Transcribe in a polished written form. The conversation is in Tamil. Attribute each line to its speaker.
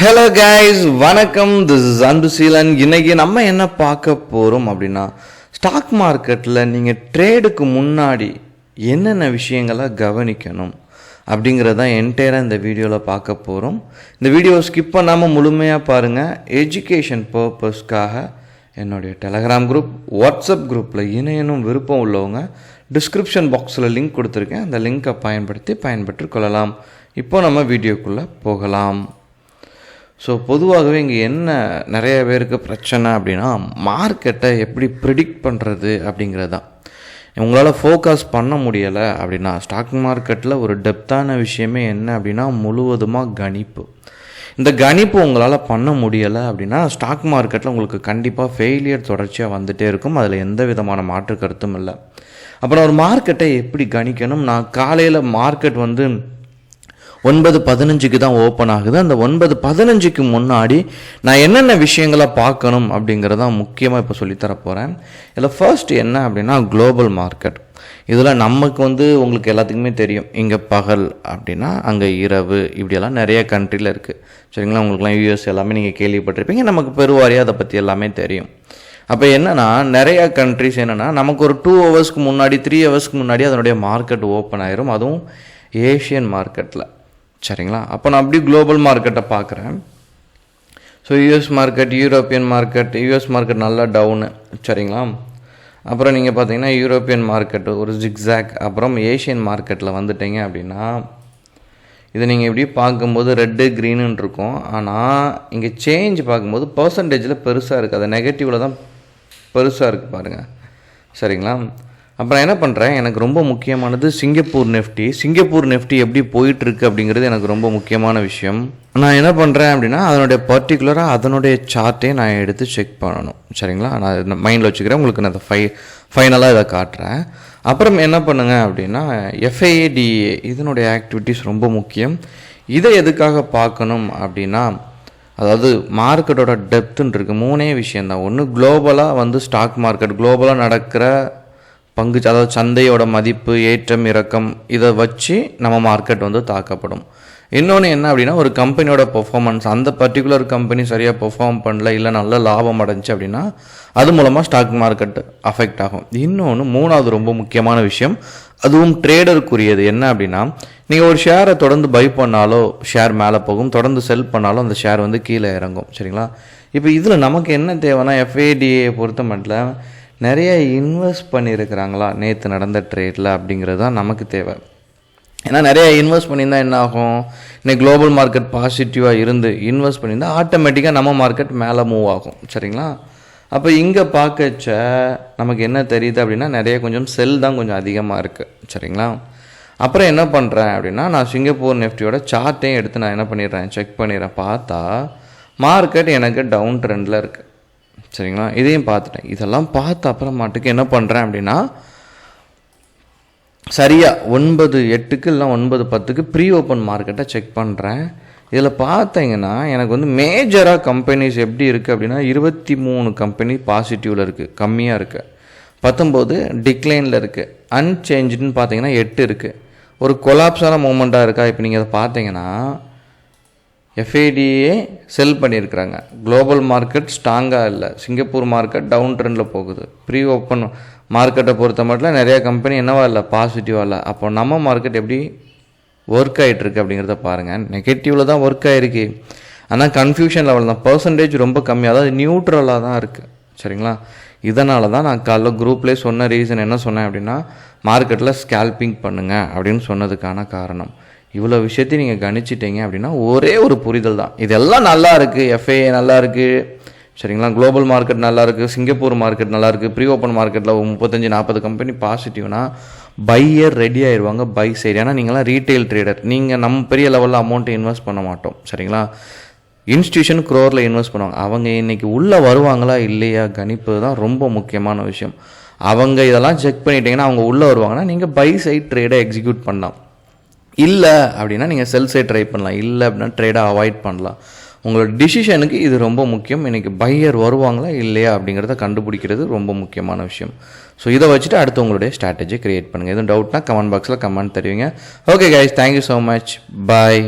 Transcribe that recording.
Speaker 1: ஹலோ கைஸ், வணக்கம். This is Anbuseelan. இன்னைக்கு நம்ம என்ன பார்க்க போகிறோம் அப்படின்னா, ஸ்டாக் மார்க்கெட்டில் நீங்கள் ட்ரேடுக்கு முன்னாடி என்னென்ன விஷயங்களை கவனிக்கணும் அப்படிங்கிறதான் என்டையராக இந்த வீடியோவில் பார்க்க போகிறோம். இந்த வீடியோவை ஸ்கிப் பண்ணாமல் முழுமையாக பாருங்கள். எஜுகேஷன் பர்பஸ்க்காக என்னுடைய டெலகிராம் குரூப், வாட்ஸ்அப் குரூப்பில் இணையனும் விருப்பம் உள்ளவங்க டிஸ்கிரிப்ஷன் பாக்ஸில் லிங்க் கொடுத்துருக்கேன். அந்த லிங்க்கை பயன்பெற்று கொள்ளலாம். இப்போ நம்ம வீடியோக்குள்ளே போகலாம். ஸோ பொதுவாகவே இங்கே என்ன நிறைய பேருக்கு பிரச்சனை அப்படின்னா, மார்க்கெட்டை எப்படி ப்ரிடிக்ட் பண்ணுறது அப்படிங்கிறது தான். உங்களால் ஃபோக்கஸ் பண்ண முடியலை அப்படின்னா, ஸ்டாக் மார்க்கெட்டில் ஒரு டெப்த்தான விஷயமே என்ன அப்படின்னா முழுவதுமாக கணிப்பு. இந்த கணிப்பு உங்களால் பண்ண முடியலை அப்படின்னா ஸ்டாக் மார்க்கெட்டில் உங்களுக்கு கண்டிப்பாக ஃபெயிலியர் தொடர்ச்சியாக வந்துகிட்டே இருக்கும். அதில் எந்த விதமான மாற்று கருத்தும் இல்லை. அப்புறம் ஒரு மார்க்கெட்டை எப்படி கணிக்கணும்? நான் காலையில் மார்க்கெட் 9:15 தான் ஓப்பன் ஆகுது. அந்த 9:15 முன்னாடி நான் என்னென்ன விஷயங்களை பார்க்கணும் அப்படிங்கிறதான் முக்கியமாக இப்போ சொல்லித்தர போகிறேன். இதில் ஃபர்ஸ்ட் என்ன அப்படின்னா, குளோபல் மார்க்கெட். இதில் நமக்கு உங்களுக்கு எல்லாத்துக்குமே தெரியும், இங்கே பகல் அப்படின்னா அங்கே இரவு, இப்படியெல்லாம் நிறைய கண்ட்ரியில் இருக்குது. சரிங்களா? உங்களுக்குலாம் யூஎஸ் எல்லாமே நீங்கள் கேள்விப்பட்டிருப்பீங்க. நமக்கு பெருவாரியாக அதை பற்றி எல்லாமே தெரியும். அப்போ என்னென்னா, நிறைய கண்ட்ரிஸ் என்னென்னா, நமக்கு ஒரு 2 ஹவர்ஸ்க்கு முன்னாடி 3 ஹவர்ஸ்க்கு முன்னாடி அதனுடைய மார்க்கெட் ஓப்பன் ஆயிரும். அதுவும் ஏஷியன் மார்க்கெட்டில். சரிங்களா? அப்போ நான் அப்படி குளோபல் மார்க்கெட்டை பார்க்குறேன். So US market, European market. US market நல்லா டவுனு. சரிங்களா? அப்புறம் நீங்கள் பார்த்தீங்கன்னா யூரோப்பியன் மார்க்கெட்டு ஒரு ஜிக்ஸாக். அப்புறம் ஏஷியன் மார்க்கெட்டில் வந்துட்டீங்க அப்படின்னா, இதை நீங்கள் இப்படி பார்க்கும்போது ரெட்டு க்ரீனுன்னு இருக்கும். ஆனால் இங்கே சேஞ்ச் பார்க்கும்போது பர்சன்டேஜில் பெருசாக இருக்குது. அது நெகட்டிவில் தான் பெருசாக இருக்குது பாருங்கள். சரிங்களா? அப்புறம் என்ன பண்ணுறேன், எனக்கு ரொம்ப முக்கியமானது சிங்கப்பூர் நிஃப்டி எப்படி போயிட்டுருக்கு அப்படிங்கிறது எனக்கு ரொம்ப முக்கியமான விஷயம். நான் என்ன பண்ணுறேன் அப்படின்னா, பர்டிகுலராக அதனுடைய சார்ட்டே நான் எடுத்து செக் பண்ணணும். சரிங்களா? நான் மைண்டில் வச்சுக்கிறேன். உங்களுக்கு நான் அதை ஃபைனலாக இதை காட்டுறேன். அப்புறம் என்ன பண்ணுங்க அப்படின்னா, FIADA இதனுடைய ஆக்டிவிட்டீஸ் ரொம்ப முக்கியம். இதை எதுக்காக பார்க்கணும் அப்படின்னா, அதாவது மார்க்கெட்டோட டெப்த்துன்னு இருக்குது. 3 விஷயந்தான். ஒன்று, குளோபலாக ஸ்டாக் மார்க்கெட் குளோபலாக நடக்கிற அதாவது சந்தையோட மதிப்பு, ஏற்றம் இறக்கம், இதை வச்சு நம்ம மார்க்கெட் தாக்கப்படும். இன்னொன்று என்ன அப்படின்னா, ஒரு கம்பெனியோட பெர்ஃபார்மன்ஸ், அந்த பர்டிகுலர் கம்பெனி சரியாக பெர்ஃபார்ம் பண்ணல, இல்லை நல்ல லாபம் அடைஞ்சு அப்படின்னா அது மூலமாக ஸ்டாக் மார்க்கெட் அஃபெக்ட் ஆகும். இன்னொன்று, 3வது ரொம்ப முக்கியமான விஷயம், அதுவும் ட்ரேடருக்குரியது. என்ன அப்படின்னா, நீங்கள் ஒரு ஷேரை தொடர்ந்து பை பண்ணாலோ ஷேர் மேலே போகும், தொடர்ந்து செல் பண்ணாலும் அந்த ஷேர் கீழே இறங்கும். சரிங்களா? இப்போ இதில் நமக்கு என்ன தேவைன்னா, FIADA பொறுத்த மட்டும் நிறைய இன்வெஸ்ட் பண்ணியிருக்கிறாங்களா நேற்று நடந்த ட்ரேடில் அப்படிங்கிறது தான் நமக்கு தேவை. ஏன்னா நிறைய இன்வெஸ்ட் பண்ணியிருந்தால் என்ன ஆகும், இன்னைக்கு குளோபல் மார்க்கெட் பாசிட்டிவாக இருந்து இன்வெஸ்ட் பண்ணியிருந்தால் ஆட்டோமேட்டிக்காக நம்ம மார்க்கெட் மேலே மூவ் ஆகும். சரிங்களா? அப்போ இங்கே பார்க்கச்ச நமக்கு என்ன தெரியுது அப்படின்னா, நிறைய கொஞ்சம் செல் தான் கொஞ்சம் அதிகமாக இருக்குது. சரிங்களா? அப்புறம் என்ன பண்ணுறேன் அப்படின்னா, நான் சிங்கப்பூர் நிஃப்டியோட சார்ட்டையும் எடுத்து நான் என்ன பண்ணிடுறேன், செக் பண்ணிடுறேன். பார்த்தா மார்க்கெட் எனக்கு டவுன் ட்ரெண்டில் இருக்குது. சரிங்களா? இதையும் பார்த்துட்டேன். இதெல்லாம் பார்த்த அப்புறமாட்டுக்கு என்ன பண்ணுறேன் அப்படின்னா, சரியாக 9:08 இல்லை 9:10 ப்ரீ ஓப்பன் மார்க்கெட்டை செக் பண்ணுறேன். இதில் பார்த்தீங்கன்னா எனக்கு மேஜராக கம்பெனிஸ் எப்படி இருக்குது அப்படின்னா, 23 கம்பெனி பாசிட்டிவில் இருக்குது, கம்மியாக இருக்குது. 19 டிக்ளைனில் இருக்குது. அன்சேஞ்சுன்னு பார்த்தீங்கன்னா 8 இருக்குது. ஒரு கொலாப்ஸான மூமெண்ட்டாக இருக்கா? இப்போ நீங்கள் அதை பார்த்தீங்கன்னா FIADA செல் பண்ணியிருக்கிறாங்க. குளோபல் மார்க்கெட் ஸ்ட்ராங்காக இல்லை, சிங்கப்பூர் மார்க்கெட் டவுன் ட்ரெண்டில் போகுது. ப்ரீ ஓப்பன் மார்க்கெட்டை பொறுத்த மட்டும் நிறையா கம்பெனி என்னவா இல்லை, பாசிட்டிவாக இல்லை. அப்போ நம்ம மார்க்கெட் எப்படி ஒர்க் ஆகிட்டுருக்கு அப்படிங்கிறத பாருங்கள். நெகட்டிவில் தான் ஒர்க் ஆகிருக்கு, ஆனால் கன்ஃபியூஷன் லெவல் தான், பர்சன்டேஜ் ரொம்ப கம்மி, அதாவது நியூட்ரலாக தான் இருக்குது. சரிங்களா? இதனால தான் நான் காலைல குரூப்லேயே சொன்ன ரீசன் என்ன சொன்னேன் அப்படின்னா, மார்க்கெட்டில் ஸ்கேல்பிங் பண்ணுங்கள் அப்படின்னு சொன்னதுக்கான காரணம். இவ்வளோ விஷயத்தையும் நீங்கள் கணிச்சிட்டிங்க அப்படின்னா ஒரே ஒரு புரிதல் தான், இதெல்லாம் நல்லா இருக்குது, FIA நல்லா இருக்குது. சரிங்களா? குளோபல் மார்க்கெட் நல்லா இருக்குது, சிங்கப்பூர் மார்க்கெட் நல்லா இருக்குது, ப்ரீ ஓப்பன் மார்க்கெட்டில் 35-40 கம்பெனி பாசிட்டிவ்னா பையர் ரெடி ஆயிடுவாங்க பை சைடு. ஏன்னா நீங்களாம் ரீட்டைல் ட்ரேடர், நீங்கள் நம்ம பெரிய லெவலில் அமௌண்ட்டை இன்வெஸ்ட் பண்ண மாட்டோம். சரிங்களா? இன்ஸ்டியூஷன் க்ரோரில் இன்வெஸ்ட் பண்ணுவாங்க. அவங்க இன்றைக்கி உள்ளே வருவாங்களா இல்லையா கணிப்பு தான் ரொம்ப முக்கியமான விஷயம். அவங்க இதெல்லாம் செக் பண்ணிட்டீங்கன்னா அவங்க உள்ளே வருவாங்கன்னா நீங்கள் பை சைட் ட்ரேடை எக்ஸிக்யூட் பண்ணலாம். இல்லை அப்படின்னா நீங்கள் செல் சைட் ட்ரை பண்ணலாம். இல்லை அப்படின்னா ட்ரேடை அவாய்ட் பண்ணலாம். உங்களோட டிசிஷனுக்கு இது ரொம்ப முக்கியம். இன்றைக்கி பையர் வருவாங்களா இல்லையா அப்படிங்கிறத கண்டுபிடிக்கிறது ரொம்ப முக்கியமான விஷயம். ஸோ இதை வச்சுட்டு அடுத்து உங்களுடைய ஸ்ட்ராட்டஜி க்ரியேட் பண்ணுங்கள். எதுவும் டவுட்னா கமெண்ட் பாக்ஸில் கமெண்ட் தருவீங்க. Okay guys, thank you so much. பாய்.